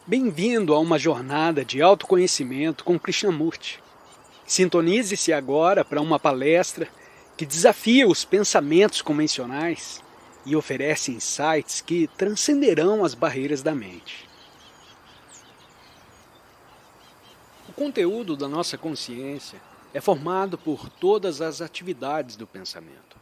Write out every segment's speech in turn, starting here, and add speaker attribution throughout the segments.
Speaker 1: Bem-vindo a uma jornada de autoconhecimento com Krishnamurti. Sintonize-se agora para uma palestra que desafia os pensamentos convencionais e oferece insights que transcenderão as barreiras da mente. O conteúdo da nossa consciência é formado por todas as atividades do pensamento.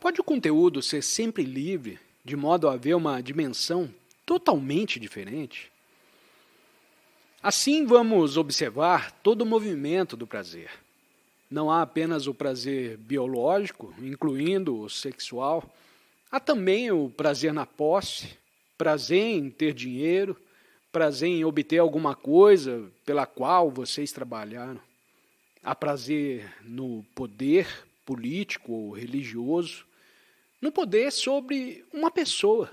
Speaker 1: Pode o conteúdo ser sempre livre, de modo a haver uma dimensão totalmente diferente? Assim vamos observar todo o movimento do prazer. Não há apenas o prazer biológico, incluindo o sexual, há também o prazer na posse, prazer em ter dinheiro, prazer em obter alguma coisa pela qual vocês trabalharam. Há prazer no poder político ou religioso, no poder sobre uma pessoa.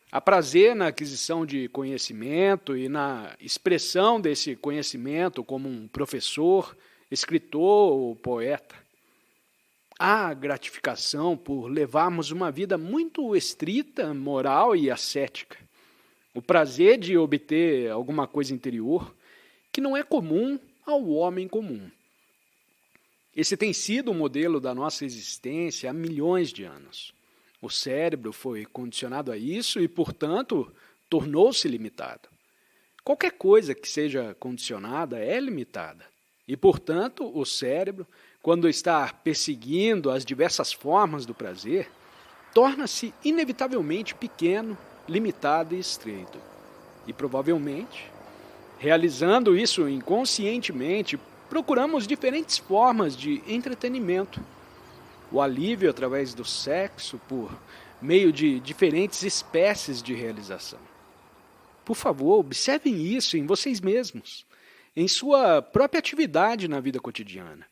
Speaker 1: Há prazer na aquisição de conhecimento e na expressão desse conhecimento como um professor, escritor ou poeta. Há gratificação por levarmos uma vida muito estrita, moral e ascética. O prazer de obter alguma coisa interior que não é comum ao homem comum. Esse tem sido o modelo da nossa existência há milhões de anos. O cérebro foi condicionado a isso e, portanto, tornou-se limitado. Qualquer coisa que seja condicionada é limitada. E, portanto, o cérebro, quando está perseguindo as diversas formas do prazer, torna-se inevitavelmente pequeno, limitado e estreito. E, provavelmente, realizando isso inconscientemente, procuramos diferentes formas de entretenimento. O alívio através do sexo por meio de diferentes espécies de realização. Por favor, observem isso em vocês mesmos, em sua própria atividade na vida cotidiana.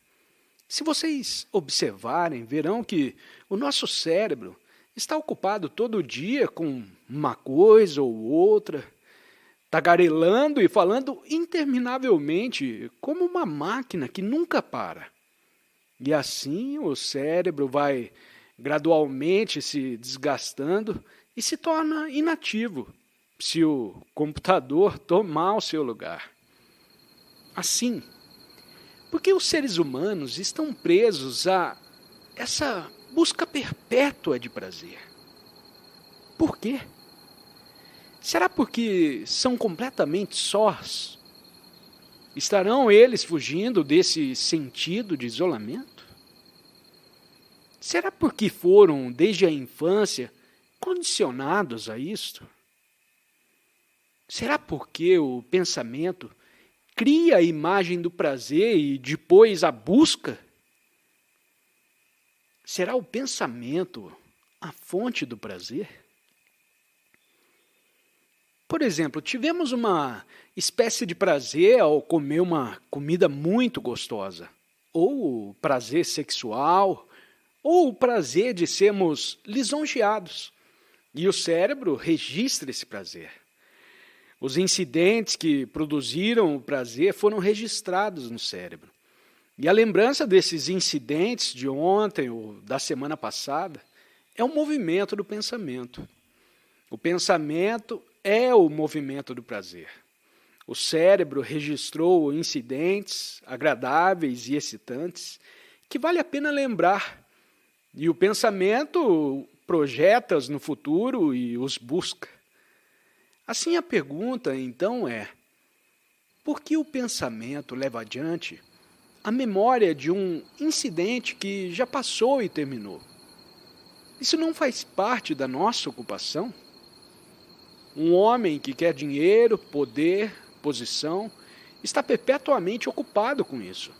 Speaker 1: Se vocês observarem, verão que o nosso cérebro está ocupado todo dia com uma coisa ou outra, tagarelando e falando interminavelmente como uma máquina que nunca para. E assim o cérebro vai gradualmente se desgastando e se torna inativo se o computador tomar o seu lugar. Assim, por que os seres humanos estão presos a essa busca perpétua de prazer? Por quê? Será porque são completamente sós? Estarão eles fugindo desse sentido de isolamento? Será porque foram, desde a infância, condicionados a isto? Será porque o pensamento cria a imagem do prazer e depois a busca? Será o pensamento a fonte do prazer? Por exemplo, tivemos uma espécie de prazer ao comer uma comida muito gostosa, ou prazer sexual, ou o prazer de sermos lisonjeados. E o cérebro registra esse prazer. Os incidentes que produziram o prazer foram registrados no cérebro. E a lembrança desses incidentes de ontem ou da semana passada é um movimento do pensamento. O pensamento é o movimento do prazer. O cérebro registrou incidentes agradáveis e excitantes que vale a pena lembrar. E o pensamento projeta-os no futuro e os busca. Assim a pergunta, então, é: por que o pensamento leva adiante a memória de um incidente que já passou e terminou? Isso não faz parte da nossa ocupação? Um homem que quer dinheiro, poder, posição, está perpetuamente ocupado com isso.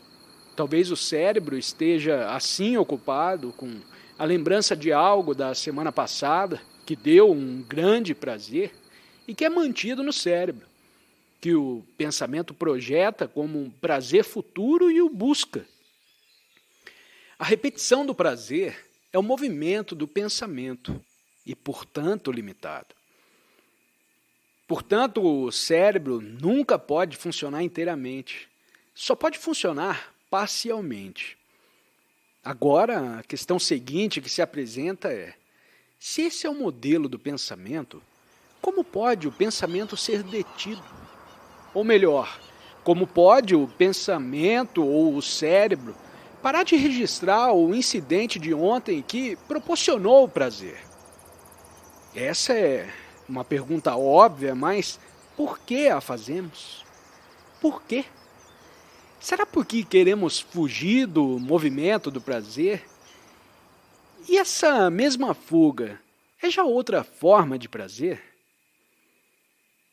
Speaker 1: Talvez o cérebro esteja assim ocupado com a lembrança de algo da semana passada que deu um grande prazer e que é mantido no cérebro, que o pensamento projeta como um prazer futuro e o busca. A repetição do prazer é o movimento do pensamento e, portanto, limitado. Portanto, o cérebro nunca pode funcionar inteiramente, só pode funcionar parcialmente. Agora, a questão seguinte que se apresenta é: se esse é o modelo do pensamento, como pode o pensamento ser detido? Ou melhor, como pode o pensamento ou o cérebro parar de registrar o incidente de ontem que proporcionou o prazer? Essa é uma pergunta óbvia, mas por que a fazemos? Por quê? Será porque queremos fugir do movimento do prazer? E essa mesma fuga é já outra forma de prazer?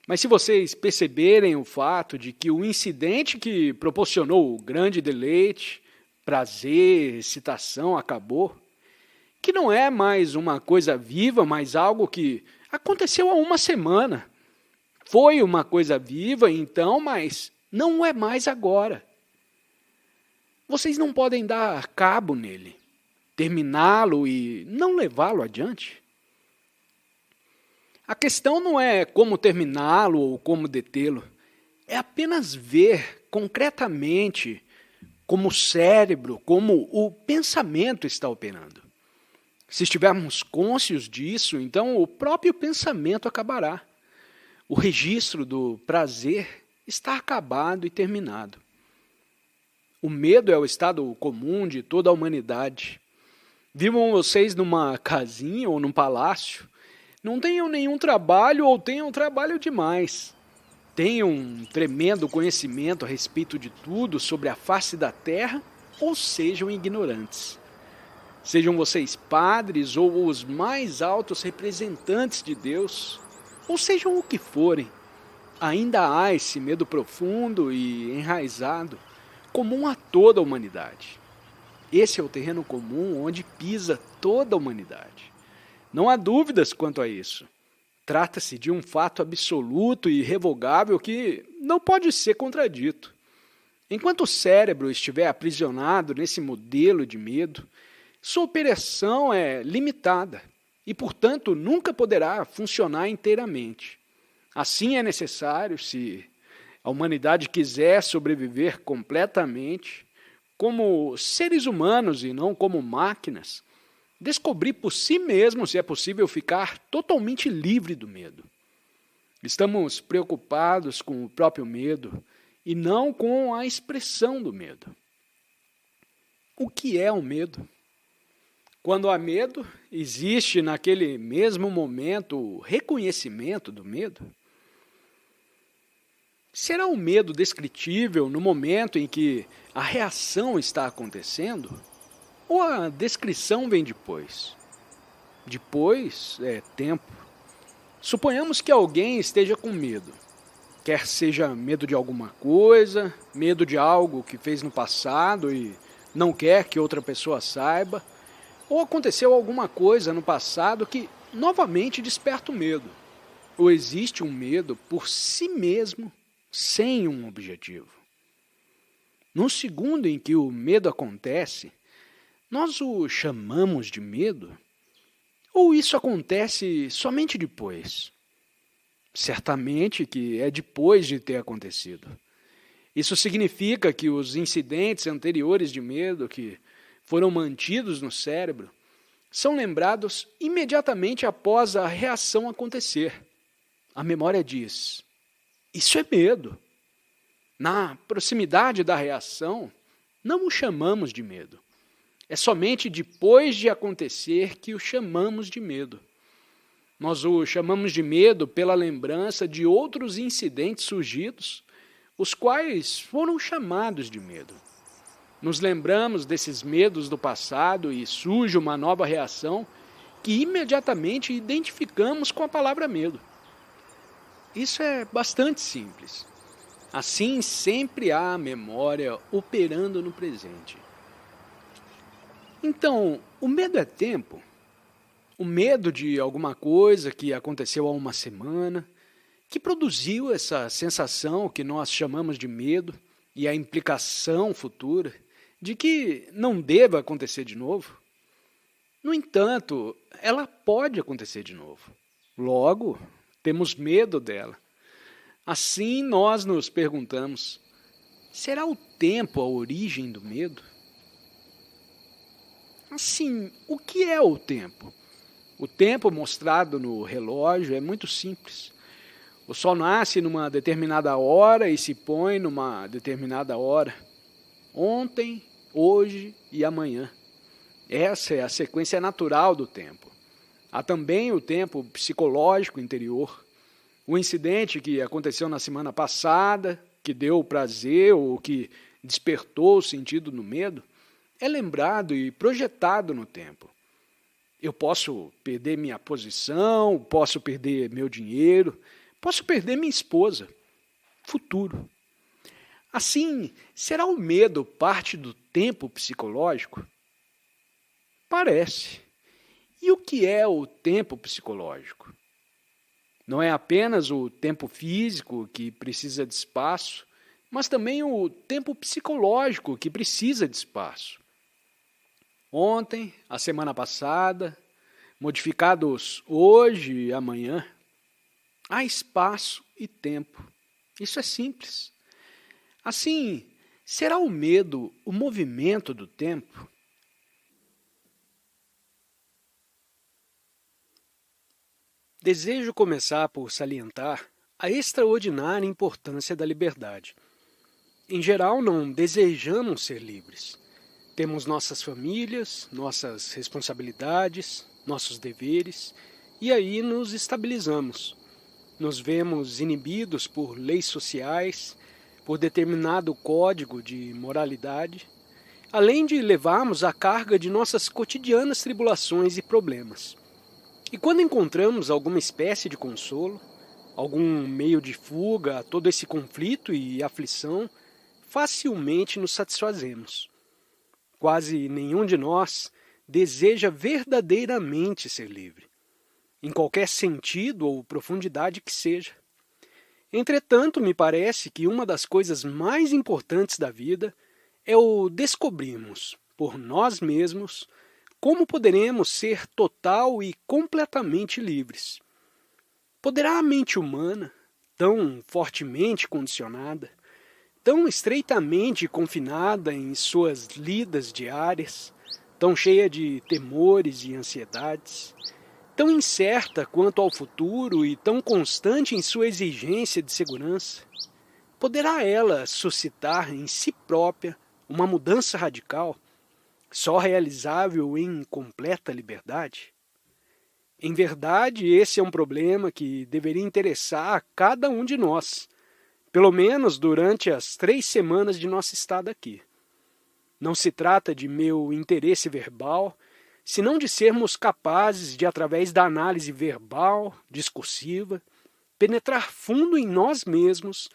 Speaker 1: Mas se vocês perceberem o fato de que o incidente que proporcionou o grande deleite, prazer, excitação acabou, que não é mais uma coisa viva, mas algo que aconteceu há uma semana. Foi uma coisa viva então, mas não é mais agora. Vocês não podem dar cabo nele, terminá-lo e não levá-lo adiante. A questão não é como terminá-lo ou como detê-lo, é apenas ver concretamente como o cérebro, como o pensamento está operando. Se estivermos cônscios disso, então o próprio pensamento acabará. O registro do prazer está acabado e terminado. O medo é o estado comum de toda a humanidade. Vivam vocês numa casinha ou num palácio, não tenham nenhum trabalho ou tenham trabalho demais. Tenham um tremendo conhecimento a respeito de tudo sobre a face da terra ou sejam ignorantes. Sejam vocês padres ou os mais altos representantes de Deus, ou sejam o que forem, ainda há esse medo profundo e enraizado, comum a toda a humanidade. Esse é o terreno comum onde pisa toda a humanidade. Não há dúvidas quanto a isso. Trata-se de um fato absoluto e irrevogável que não pode ser contradito. Enquanto o cérebro estiver aprisionado nesse modelo de medo, sua operação é limitada e, portanto, nunca poderá funcionar inteiramente. Assim é necessário, se a humanidade quiser sobreviver completamente, como seres humanos e não como máquinas, descobrir por si mesmo se é possível ficar totalmente livre do medo. Estamos preocupados com o próprio medo e não com a expressão do medo. O que é o medo? Quando há medo, existe naquele mesmo momento o reconhecimento do medo? Será o medo descritível no momento em que a reação está acontecendo? Ou a descrição vem depois? Depois é tempo. Suponhamos que alguém esteja com medo. Quer seja medo de alguma coisa, medo de algo que fez no passado e não quer que outra pessoa saiba, ou aconteceu alguma coisa no passado que novamente desperta o medo. Ou existe um medo por si mesmo, sem um objetivo. No segundo em que o medo acontece, nós o chamamos de medo? Ou isso acontece somente depois? Certamente que é depois de ter acontecido. Isso significa que os incidentes anteriores de medo que foram mantidos no cérebro são lembrados imediatamente após a reação acontecer. A memória diz: isso é medo. Na proximidade da reação, não o chamamos de medo. É somente depois de acontecer que o chamamos de medo. Nós o chamamos de medo pela lembrança de outros incidentes surgidos, os quais foram chamados de medo. Nos lembramos desses medos do passado e surge uma nova reação que imediatamente identificamos com a palavra medo. Isso é bastante simples. Assim, sempre há a memória operando no presente. Então, o medo é tempo? O medo de alguma coisa que aconteceu há uma semana, que produziu essa sensação que nós chamamos de medo e a implicação futura de que não deva acontecer de novo? No entanto, ela pode acontecer de novo. Logo, temos medo dela. Assim, nós nos perguntamos: será o tempo a origem do medo? Assim, o que é o tempo? O tempo mostrado no relógio é muito simples. O sol nasce numa determinada hora e se põe numa determinada hora. Ontem, hoje e amanhã. Essa é a sequência natural do tempo. Há também o tempo psicológico interior. O incidente que aconteceu na semana passada, que deu prazer ou que despertou o sentido no medo, é lembrado e projetado no tempo. Eu posso perder minha posição, posso perder meu dinheiro, posso perder minha esposa. Futuro. Assim, será o medo parte do tempo psicológico? Parece. E o que é o tempo psicológico? Não é apenas o tempo físico que precisa de espaço, mas também o tempo psicológico que precisa de espaço. Ontem, a semana passada, modificados hoje e amanhã, há espaço e tempo. Isso é simples. Assim, será o medo o movimento do tempo? Desejo começar por salientar a extraordinária importância da liberdade. Em geral, não desejamos ser livres. Temos nossas famílias, nossas responsabilidades, nossos deveres, e aí nos estabilizamos. Nos vemos inibidos por leis sociais, por determinado código de moralidade, além de levarmos a carga de nossas cotidianas tribulações e problemas. E quando encontramos alguma espécie de consolo, algum meio de fuga a todo esse conflito e aflição, facilmente nos satisfazemos. Quase nenhum de nós deseja verdadeiramente ser livre, em qualquer sentido ou profundidade que seja. Entretanto, me parece que uma das coisas mais importantes da vida é o descobrirmos, por nós mesmos, como poderemos ser total e completamente livres. Poderá a mente humana, tão fortemente condicionada, tão estreitamente confinada em suas lidas diárias, tão cheia de temores e ansiedades, tão incerta quanto ao futuro e tão constante em sua exigência de segurança, poderá ela suscitar em si própria uma mudança radical, só realizável em completa liberdade? Em verdade, esse é um problema que deveria interessar a cada um de nós, pelo menos durante as 3 semanas de nosso estado aqui. Não se trata de meu interesse verbal, senão de sermos capazes de, através da análise verbal, discursiva, penetrar fundo em nós mesmos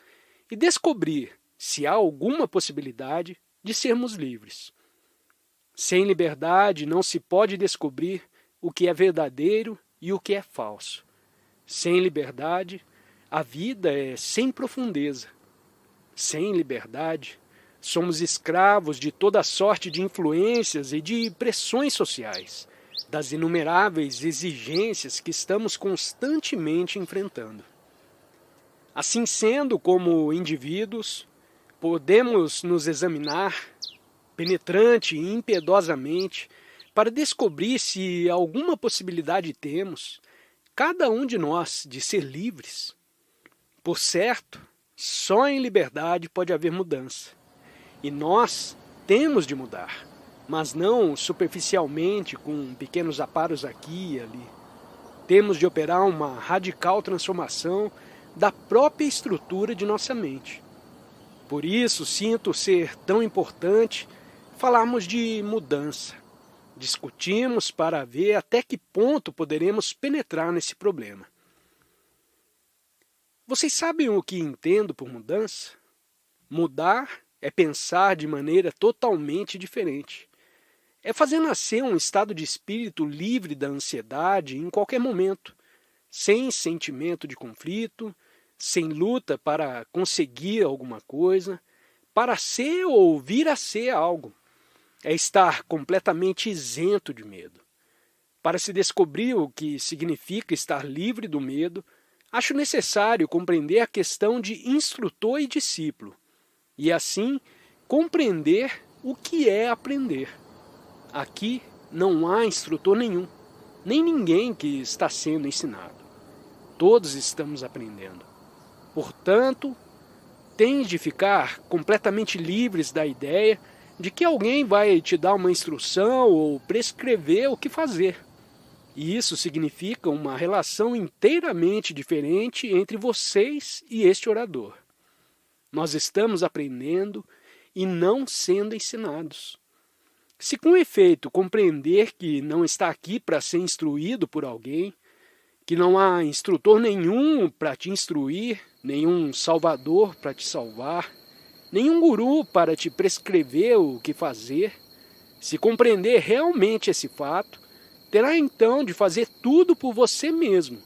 Speaker 1: e descobrir se há alguma possibilidade de sermos livres. Sem liberdade não se pode descobrir o que é verdadeiro e o que é falso. Sem liberdade, a vida é sem profundeza. Sem liberdade, somos escravos de toda sorte de influências e de pressões sociais, das inumeráveis exigências que estamos constantemente enfrentando. Assim sendo, como indivíduos, podemos nos examinar penetrante e impiedosamente para descobrir se alguma possibilidade temos, cada um de nós, de ser livres. Por certo, só em liberdade pode haver mudança. E nós temos de mudar, mas não superficialmente com pequenos aparos aqui e ali. Temos de operar uma radical transformação da própria estrutura de nossa mente. Por isso, sinto ser tão importante falarmos de mudança. Discutimos para ver até que ponto poderemos penetrar nesse problema. Vocês sabem o que entendo por mudança? Mudar é pensar de maneira totalmente diferente. É fazer nascer um estado de espírito livre da ansiedade em qualquer momento, sem sentimento de conflito, sem luta para conseguir alguma coisa, para ser ou vir a ser algo. É estar completamente isento de medo. Para se descobrir o que significa estar livre do medo, acho necessário compreender a questão de instrutor e discípulo, e assim compreender o que é aprender. Aqui não há instrutor nenhum, nem ninguém que está sendo ensinado. Todos estamos aprendendo. Portanto, tens de ficar completamente livres da ideia de que alguém vai te dar uma instrução ou prescrever o que fazer. E isso significa uma relação inteiramente diferente entre vocês e este orador. Nós estamos aprendendo e não sendo ensinados. Se com efeito compreender que não está aqui para ser instruído por alguém, que não há instrutor nenhum para te instruir, nenhum salvador para te salvar, nenhum guru para te prescrever o que fazer, se compreender realmente esse fato, terá então de fazer tudo por você mesmo,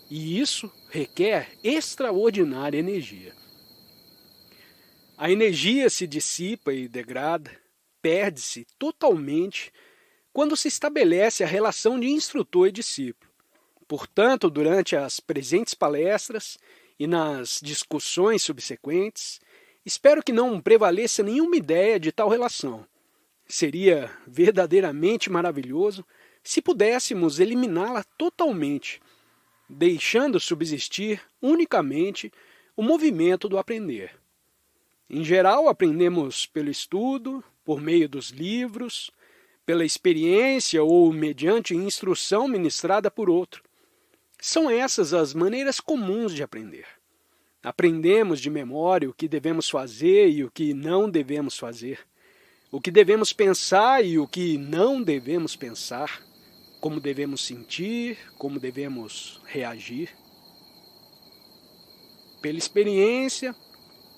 Speaker 1: e isso requer extraordinária energia. A energia se dissipa e degrada, perde-se totalmente quando se estabelece a relação de instrutor e discípulo. Portanto, durante as presentes palestras e nas discussões subsequentes, espero que não prevaleça nenhuma ideia de tal relação. Seria verdadeiramente maravilhoso se pudéssemos eliminá-la totalmente, deixando subsistir unicamente o movimento do aprender. Em geral, aprendemos pelo estudo, por meio dos livros, pela experiência ou mediante instrução ministrada por outro. São essas as maneiras comuns de aprender. Aprendemos de memória o que devemos fazer e o que não devemos fazer, o que devemos pensar e o que não devemos pensar, como devemos sentir, como devemos reagir. Pela experiência,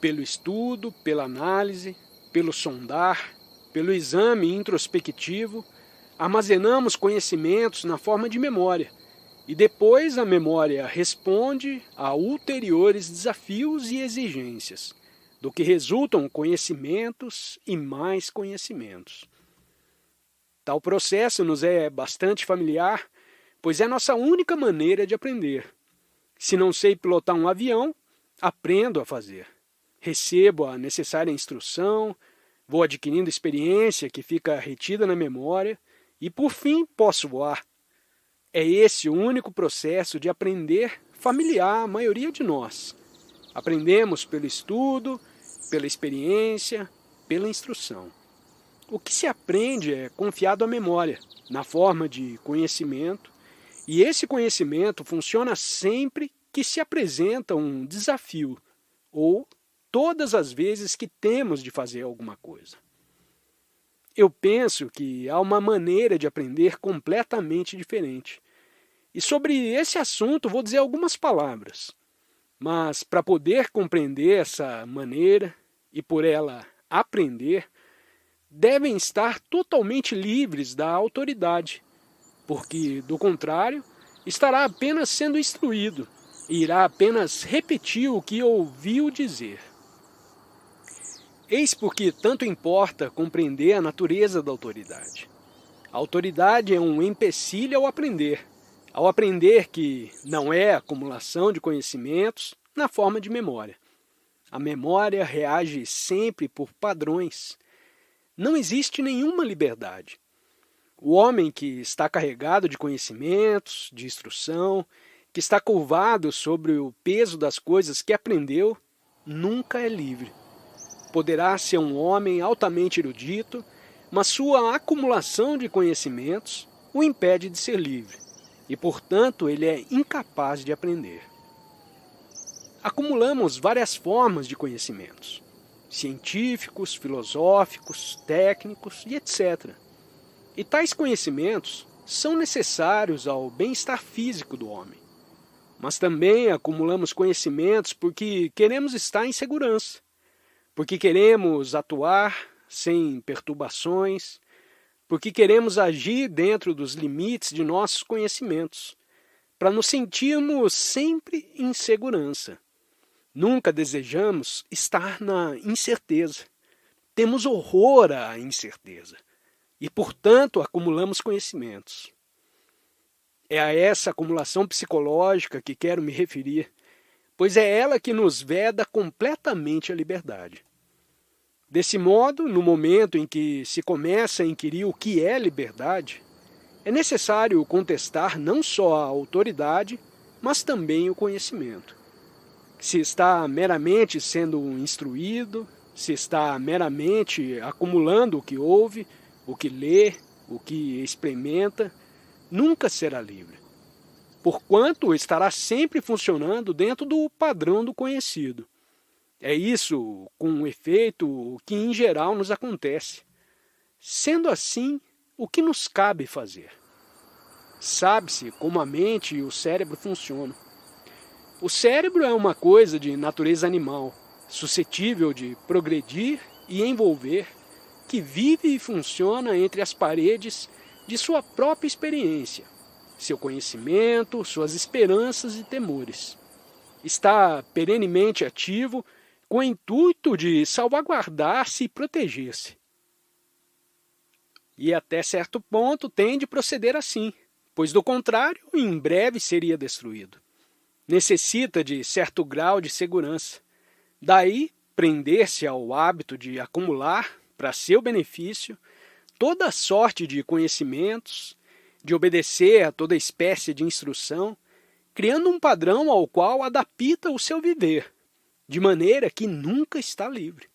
Speaker 1: pelo estudo, pela análise, pelo sondar, pelo exame introspectivo, armazenamos conhecimentos na forma de memória, e depois a memória responde a ulteriores desafios e exigências, do que resultam conhecimentos e mais conhecimentos. Tal processo nos é bastante familiar, pois é nossa única maneira de aprender. Se não sei pilotar um avião, aprendo a fazer. Recebo a necessária instrução, vou adquirindo experiência que fica retida na memória e, por fim, posso voar. É esse o único processo de aprender familiar à maioria de nós. Aprendemos pelo estudo, pela experiência, pela instrução. O que se aprende é confiado à memória, na forma de conhecimento, e esse conhecimento funciona sempre que se apresenta um desafio, ou todas as vezes que temos de fazer alguma coisa. Eu penso que há uma maneira de aprender completamente diferente. E sobre esse assunto vou dizer algumas palavras. Mas para poder compreender essa maneira e por ela aprender, devem estar totalmente livres da autoridade, porque, do contrário, estará apenas sendo instruído e irá apenas repetir o que ouviu dizer. Eis porque tanto importa compreender a natureza da autoridade. A autoridade é um empecilho ao aprender que não é acumulação de conhecimentos na forma de memória. A memória reage sempre por padrões. Não existe nenhuma liberdade. O homem que está carregado de conhecimentos, de instrução, que está curvado sobre o peso das coisas que aprendeu, nunca é livre. Poderá ser um homem altamente erudito, mas sua acumulação de conhecimentos o impede de ser livre, e, portanto, ele é incapaz de aprender. Acumulamos várias formas de conhecimentos, científicos, filosóficos, técnicos e etc. E tais conhecimentos são necessários ao bem-estar físico do homem. Mas também acumulamos conhecimentos porque queremos estar em segurança, porque queremos atuar sem perturbações, porque queremos agir dentro dos limites de nossos conhecimentos, para nos sentirmos sempre em segurança. Nunca desejamos estar na incerteza. Temos horror à incerteza e, portanto, acumulamos conhecimentos. É a essa acumulação psicológica que quero me referir, pois é ela que nos veda completamente a liberdade. Desse modo, no momento em que se começa a inquirir o que é liberdade, É necessário contestar não só a autoridade, mas também o conhecimento. Se está meramente sendo instruído, se está meramente acumulando o que ouve, o que lê, o que experimenta, nunca será livre, porquanto estará sempre funcionando dentro do padrão do conhecido. É isso, com efeito, que em geral nos acontece. Sendo assim, o que nos cabe fazer? Sabe-se como a mente e o cérebro funcionam. O cérebro é uma coisa de natureza animal, suscetível de progredir e envolver, que vive e funciona entre as paredes de sua própria experiência, seu conhecimento, suas esperanças e temores. Está perenemente ativo com o intuito de salvaguardar-se e proteger-se. E até certo ponto tem de proceder assim, pois do contrário, em breve seria destruído. Necessita de certo grau de segurança. Daí, prender-se ao hábito de acumular, para seu benefício, toda sorte de conhecimentos, de obedecer a toda espécie de instrução, criando um padrão ao qual adapta o seu viver, de maneira que nunca está livre.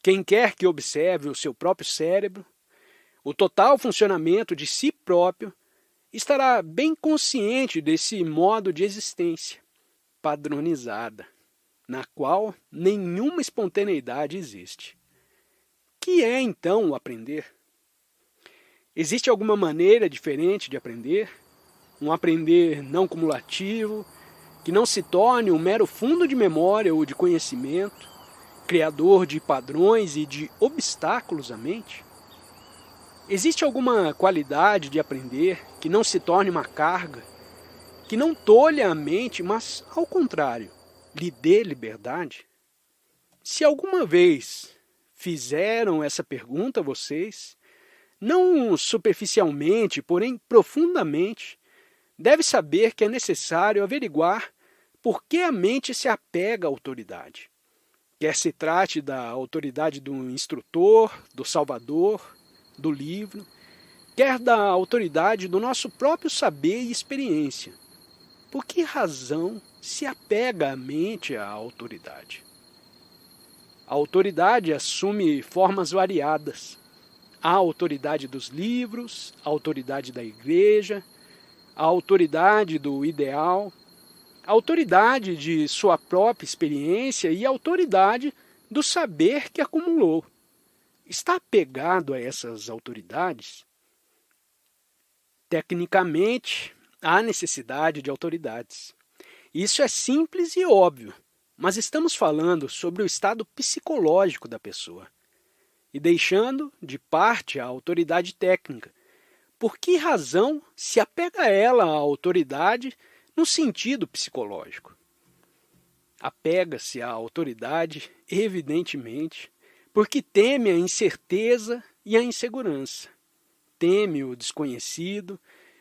Speaker 1: Quem quer que observe o seu próprio cérebro, o total funcionamento de si próprio, estará bem consciente desse modo de existência padronizada, na qual nenhuma espontaneidade existe. Que é, então, o aprender? Existe alguma maneira diferente de aprender? Um aprender não cumulativo, que não se torne um mero fundo de memória ou de conhecimento, criador de padrões e de obstáculos à mente? Existe alguma qualidade de aprender que não se torne uma carga, que não tolha a mente, mas, ao contrário, lhe dê liberdade? Se alguma vez fizeram essa pergunta a vocês, não superficialmente, porém profundamente, deve saber que é necessário averiguar por que a mente se apega à autoridade. Quer se trate da autoridade do instrutor, do salvador, do livro, quer da autoridade do nosso próprio saber e experiência. Por que razão se apega a mente à autoridade? A autoridade assume formas variadas. A autoridade dos livros, a autoridade da igreja, a autoridade do ideal, a autoridade de sua própria experiência e a autoridade do saber que acumulou. Está apegado a essas autoridades? Tecnicamente, há necessidade de autoridades. Isso é simples e óbvio, mas estamos falando sobre o estado psicológico da pessoa e deixando de parte a autoridade técnica. Por que razão se apega ela à autoridade no sentido psicológico? Apega-se à autoridade, evidentemente, porque teme a incerteza e a insegurança. Teme o desconhecido,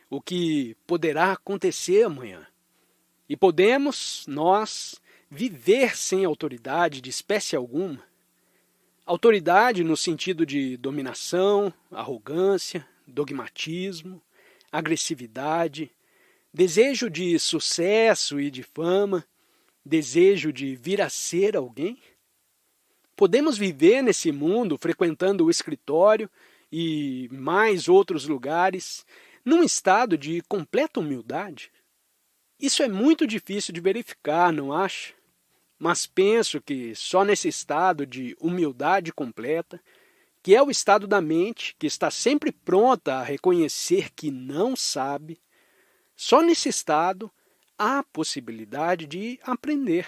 Speaker 1: o que poderá acontecer amanhã. E podemos, nós, viver sem autoridade de espécie alguma? Autoridade no sentido de dominação, arrogância, dogmatismo, agressividade, desejo de sucesso e de fama, desejo de vir a ser alguém? Podemos viver nesse mundo frequentando o escritório e mais outros lugares num estado de completa humildade? Isso é muito difícil de verificar, não acha? Mas penso que só nesse estado de humildade completa, que é o estado da mente que está sempre pronta a reconhecer que não sabe, só nesse estado há a possibilidade de aprender.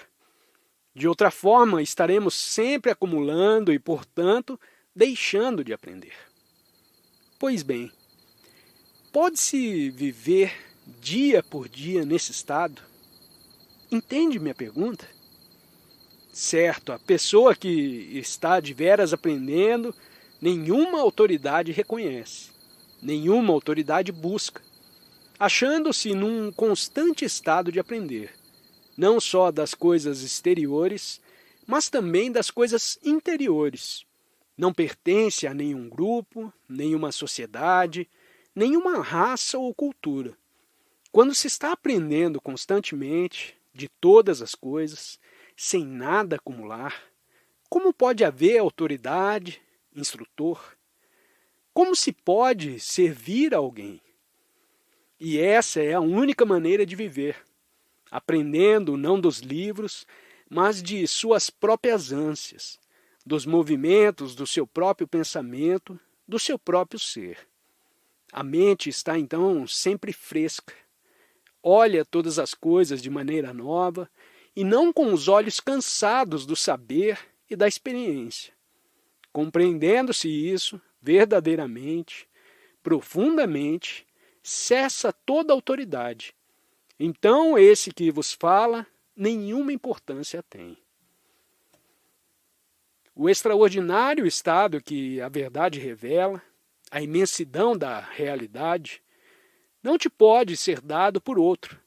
Speaker 1: De outra forma, estaremos sempre acumulando e, portanto, deixando de aprender. Pois bem, pode-se viver dia por dia nesse estado? Entende minha pergunta? Certo, a pessoa que está de veras aprendendo, nenhuma autoridade reconhece, nenhuma autoridade busca, achando-se num constante estado de aprender, não só das coisas exteriores, mas também das coisas interiores. Não pertence a nenhum grupo, nenhuma sociedade, nenhuma raça ou cultura. Quando se está aprendendo constantemente de todas as coisas, sem nada acumular, como pode haver autoridade, instrutor? Como se pode servir a alguém? E essa é a única maneira de viver, aprendendo não dos livros, mas de suas próprias ânsias, dos movimentos do seu próprio pensamento, do seu próprio ser. A mente está então sempre fresca, olha todas as coisas de maneira nova e não com os olhos cansados do saber e da experiência. Compreendendo-se isso verdadeiramente, profundamente, cessa toda autoridade. Então esse que vos fala nenhuma importância tem. O extraordinário estado que a verdade revela, a imensidão da realidade, não te pode ser dado por outro.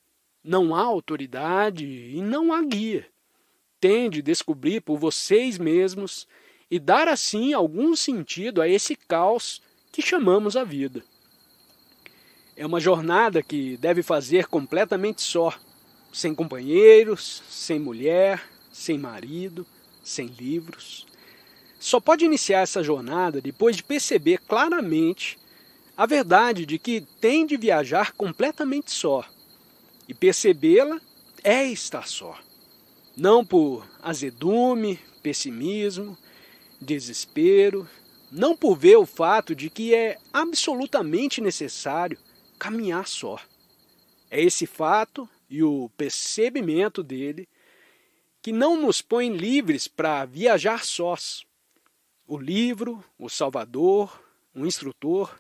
Speaker 1: Não há autoridade e não há guia. Tem de descobrir por vocês mesmos e dar assim algum sentido a esse caos que chamamos a vida. É uma jornada que deve fazer completamente só, sem companheiros, sem mulher, sem marido, sem livros. Só pode iniciar essa jornada depois de perceber claramente a verdade de que tem de viajar completamente só. E percebê-la é estar só. Não por azedume, pessimismo, desespero, não por ver o fato de que é absolutamente necessário caminhar só. É esse fato e o percebimento dele que não nos põe livres para viajar sós. O livro, o Salvador, o instrutor,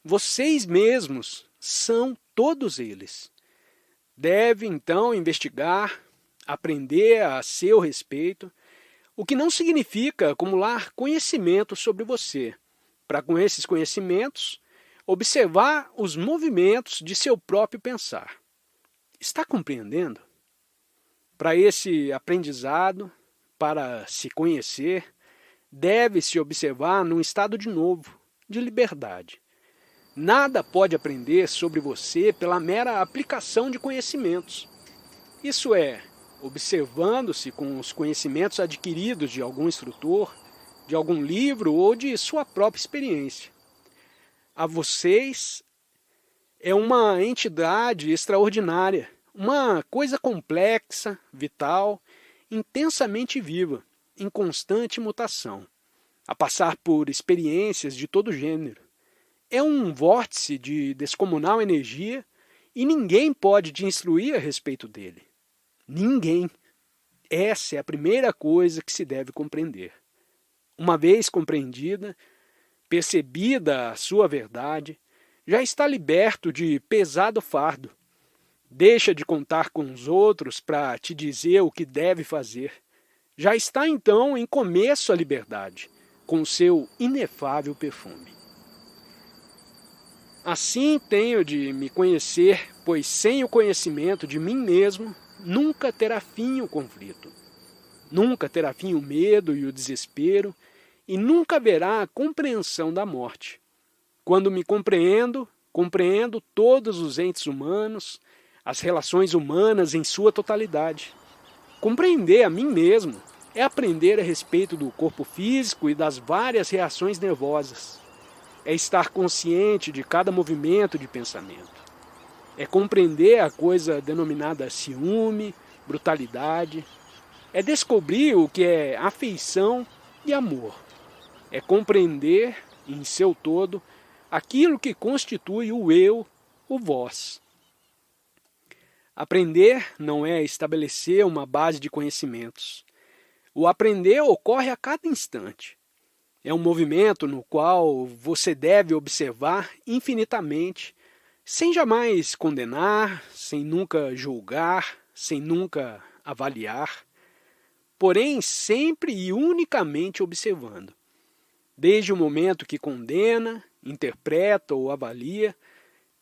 Speaker 1: vocês mesmos são todos eles. Deve então investigar, aprender a seu respeito, o que não significa acumular conhecimento sobre você, para com esses conhecimentos observar os movimentos de seu próprio pensar. Está compreendendo? Para esse aprendizado, para se conhecer, deve-se observar num estado de novo, de liberdade. Nada pode aprender sobre você pela mera aplicação de conhecimentos. Isso é, observando-se com os conhecimentos adquiridos de algum instrutor, de algum livro ou de sua própria experiência. A vocês é uma entidade extraordinária, uma coisa complexa, vital, intensamente viva, em constante mutação, a passar por experiências de todo gênero. É um vórtice de descomunal energia e ninguém pode te instruir a respeito dele. Ninguém. Essa é a primeira coisa que se deve compreender. Uma vez compreendida, percebida a sua verdade, já está liberto de pesado fardo. Deixa de contar com os outros para te dizer o que deve fazer. Já está então em começo a liberdade, com seu inefável perfume. Assim tenho de me conhecer, pois sem o conhecimento de mim mesmo, nunca terá fim o conflito. Nunca terá fim o medo e o desespero, e nunca haverá a compreensão da morte. Quando me compreendo, compreendo todos os entes humanos, as relações humanas em sua totalidade. Compreender a mim mesmo é aprender a respeito do corpo físico e das várias reações nervosas. É estar consciente de cada movimento de pensamento. É compreender a coisa denominada ciúme, brutalidade. É descobrir o que é afeição e amor. É compreender, em seu todo, aquilo que constitui o eu, o vós. Aprender não é estabelecer uma base de conhecimentos. O aprender ocorre a cada instante. É um movimento no qual você deve observar infinitamente, sem jamais condenar, sem nunca julgar, sem nunca avaliar, porém sempre e unicamente observando. Desde o momento que condena, interpreta ou avalia,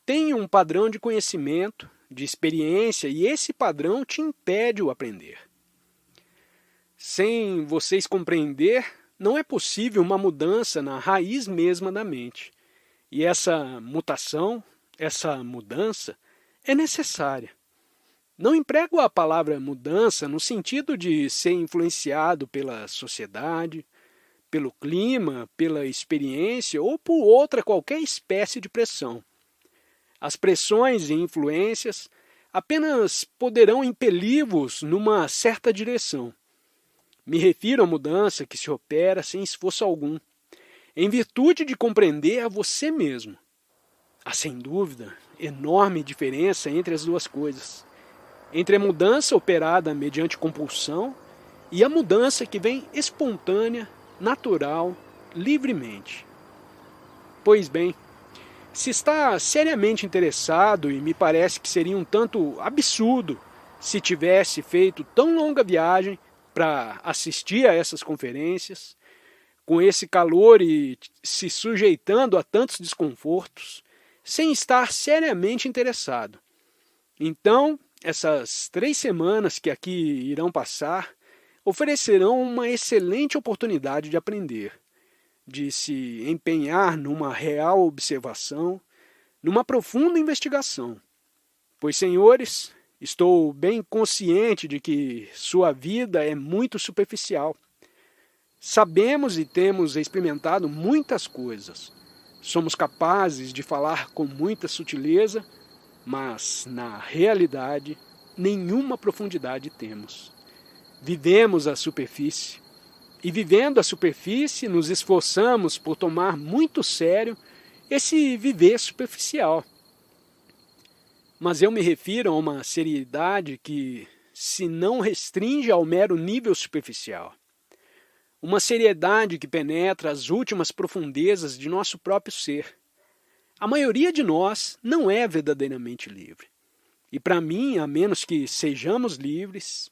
Speaker 1: tem um padrão de conhecimento, de experiência, e esse padrão te impede o aprender. Sem vocês compreender, não é possível uma mudança na raiz mesma da mente. E essa mutação, essa mudança, é necessária. Não emprego a palavra mudança no sentido de ser influenciado pela sociedade, pelo clima, pela experiência ou por outra qualquer espécie de pressão. As pressões e influências apenas poderão impeli-vos numa certa direção. Me refiro à mudança que se opera sem esforço algum, em virtude de compreender a você mesmo. Há, sem dúvida, enorme diferença entre as duas coisas. Entre a mudança operada mediante compulsão e a mudança que vem espontânea, natural, livremente. Pois bem, se está seriamente interessado, e me parece que seria um tanto absurdo se tivesse feito tão longa viagem para assistir a essas conferências, com esse calor e se sujeitando a tantos desconfortos, sem estar seriamente interessado. Então, essas 3 semanas que aqui irão passar oferecerão uma excelente oportunidade de aprender, de se empenhar numa real observação, numa profunda investigação. Pois, senhores, estou bem consciente de que sua vida é muito superficial. Sabemos e temos experimentado muitas coisas. Somos capazes de falar com muita sutileza, mas, na realidade, nenhuma profundidade temos. Vivemos a superfície. E vivendo a superfície, nos esforçamos por tomar muito sério esse viver superficial. Mas eu me refiro a uma seriedade que se não restringe ao mero nível superficial. Uma seriedade que penetra as últimas profundezas de nosso próprio ser. A maioria de nós não é verdadeiramente livre. E para mim, a menos que sejamos livres,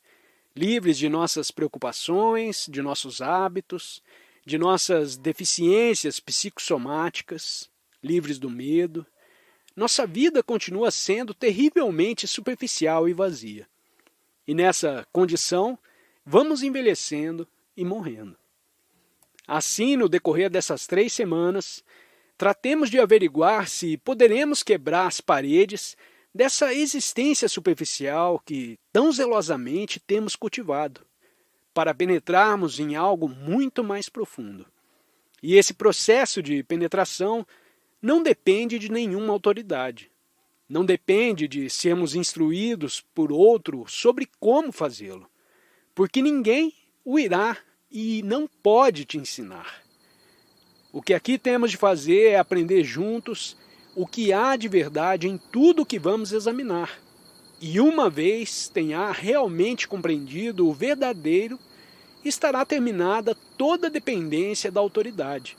Speaker 1: livres de nossas preocupações, de nossos hábitos, de nossas deficiências psicossomáticas, livres do medo, nossa vida continua sendo terrivelmente superficial e vazia. E nessa condição, vamos envelhecendo e morrendo. Assim, no decorrer dessas 3 semanas, tratemos de averiguar se poderemos quebrar as paredes dessa existência superficial que tão zelosamente temos cultivado, para penetrarmos em algo muito mais profundo. E esse processo de penetração não depende de nenhuma autoridade. Não depende de sermos instruídos por outro sobre como fazê-lo, porque ninguém o irá e não pode te ensinar. O que aqui temos de fazer é aprender juntos o que há de verdade em tudo o que vamos examinar. E uma vez tenha realmente compreendido o verdadeiro, estará terminada toda dependência da autoridade.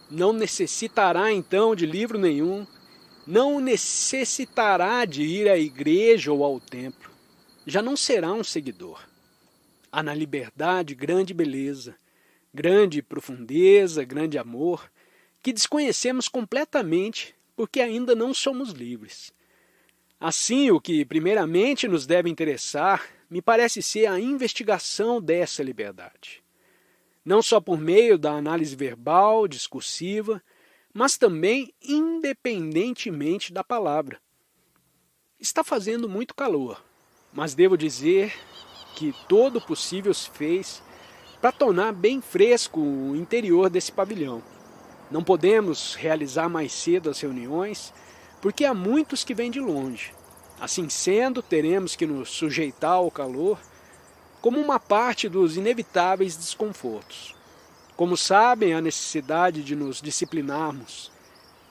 Speaker 1: Não necessitará então de livro nenhum, não necessitará de ir à igreja ou ao templo. Já não será um seguidor. Há na liberdade grande beleza, grande profundeza, grande amor, que desconhecemos completamente porque ainda não somos livres. Assim, o que primeiramente nos deve interessar, me parece ser a investigação dessa liberdade. Não só por meio da análise verbal, discursiva, mas também independentemente da palavra. Está fazendo muito calor, mas devo dizer que todo o possível se fez para tornar bem fresco o interior desse pavilhão. Não podemos realizar mais cedo as reuniões, porque há muitos que vêm de longe. Assim sendo, teremos que nos sujeitar ao calor como uma parte dos inevitáveis desconfortos. Como sabem, a necessidade de nos disciplinarmos,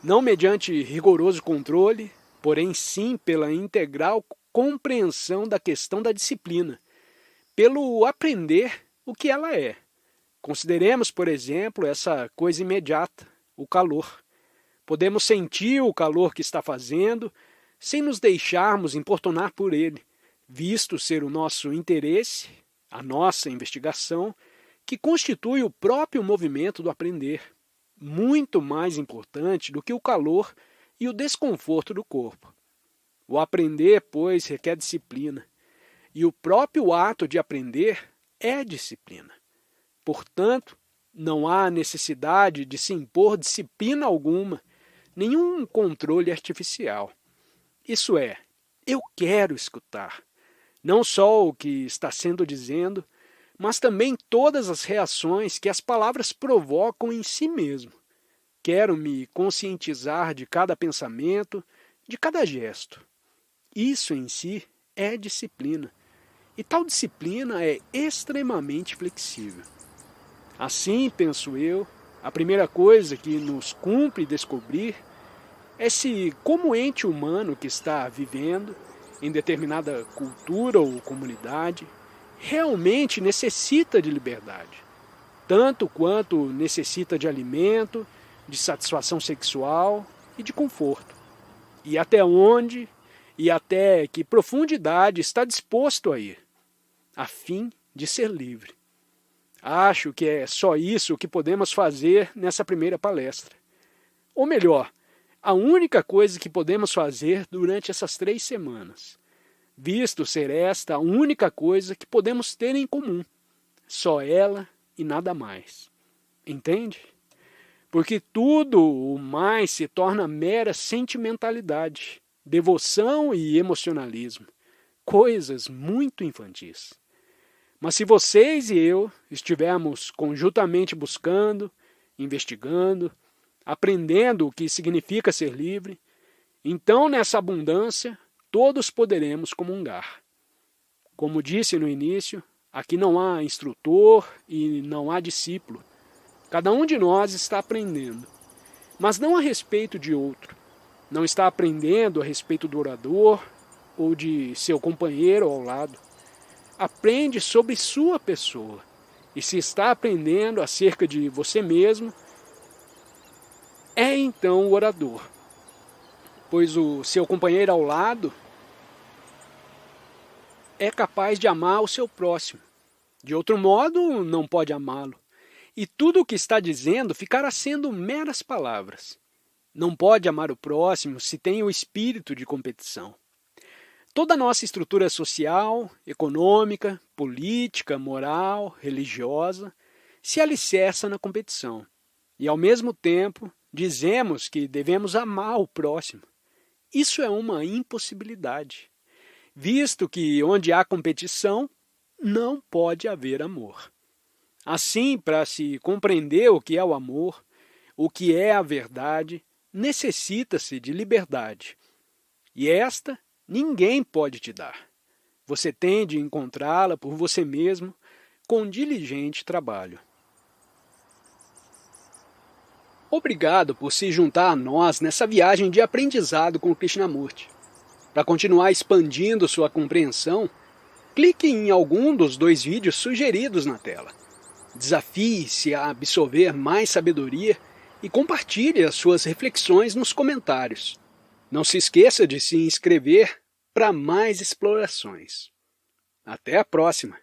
Speaker 1: não mediante rigoroso controle, porém sim pela integral compreensão da questão da disciplina, pelo aprender o que ela é. Consideremos, por exemplo, essa coisa imediata, o calor. Podemos sentir o calor que está fazendo sem nos deixarmos importunar por ele, visto ser o nosso interesse, a nossa investigação, que constitui o próprio movimento do aprender, muito mais importante do que o calor e o desconforto do corpo. O aprender, pois, requer disciplina, e o próprio ato de aprender é disciplina. Portanto, Não há necessidade de se impor disciplina alguma, nenhum controle artificial. Isso é, eu quero escutar, não só o que está sendo dizendo, mas também todas as reações que as palavras provocam em si mesmo. Quero me conscientizar de cada pensamento, de cada gesto. Isso em si é disciplina. E tal disciplina é extremamente flexível. Assim, penso eu, a primeira coisa que nos cumpre descobrir é se, como ente humano que está vivendo em determinada cultura ou comunidade, realmente necessita de liberdade, tanto quanto necessita de alimento, de satisfação sexual e de conforto. E até onde e até que profundidade está disposto a ir, a fim de ser livre. Acho que é só isso que podemos fazer nessa primeira palestra. Ou melhor, a única coisa que podemos fazer durante essas 3 semanas, visto ser esta a única coisa que podemos ter em comum, só ela e nada mais. Entende? Porque tudo o mais se torna mera sentimentalidade, devoção e emocionalismo, coisas muito infantis. Mas se vocês e eu estivermos conjuntamente buscando, investigando, aprendendo o que significa ser livre, então nessa abundância todos poderemos comungar. Como disse no início, aqui não há instrutor e não há discípulo. Cada um de nós está aprendendo, mas não a respeito de outro. Não está aprendendo a respeito do orador ou de seu companheiro ao lado. Aprende sobre sua pessoa. E se está aprendendo acerca de você mesmo, é então o orador. Pois o seu companheiro ao lado é capaz de amar o seu próximo. De outro modo, não pode amá-lo. E tudo o que está dizendo ficará sendo meras palavras. Não pode amar o próximo se tem o espírito de competição. Toda a nossa estrutura social, econômica, política, moral, religiosa, se alicerça na competição. E, ao mesmo tempo, dizemos que devemos amar o próximo. Isso é uma impossibilidade, visto que onde há competição, não pode haver amor. Assim, para se compreender o que é o amor, o que é a verdade, necessita-se de liberdade. E esta ninguém pode te dar. Você tem de encontrá-la por você mesmo com diligente trabalho. Obrigado por se juntar a nós nessa viagem de aprendizado com Krishnamurti. Para continuar expandindo sua compreensão, clique em algum dos 2 vídeos sugeridos na tela. Desafie-se a absorver mais sabedoria e compartilhe as suas reflexões nos comentários. Não se esqueça de se inscrever para mais explorações. Até a próxima!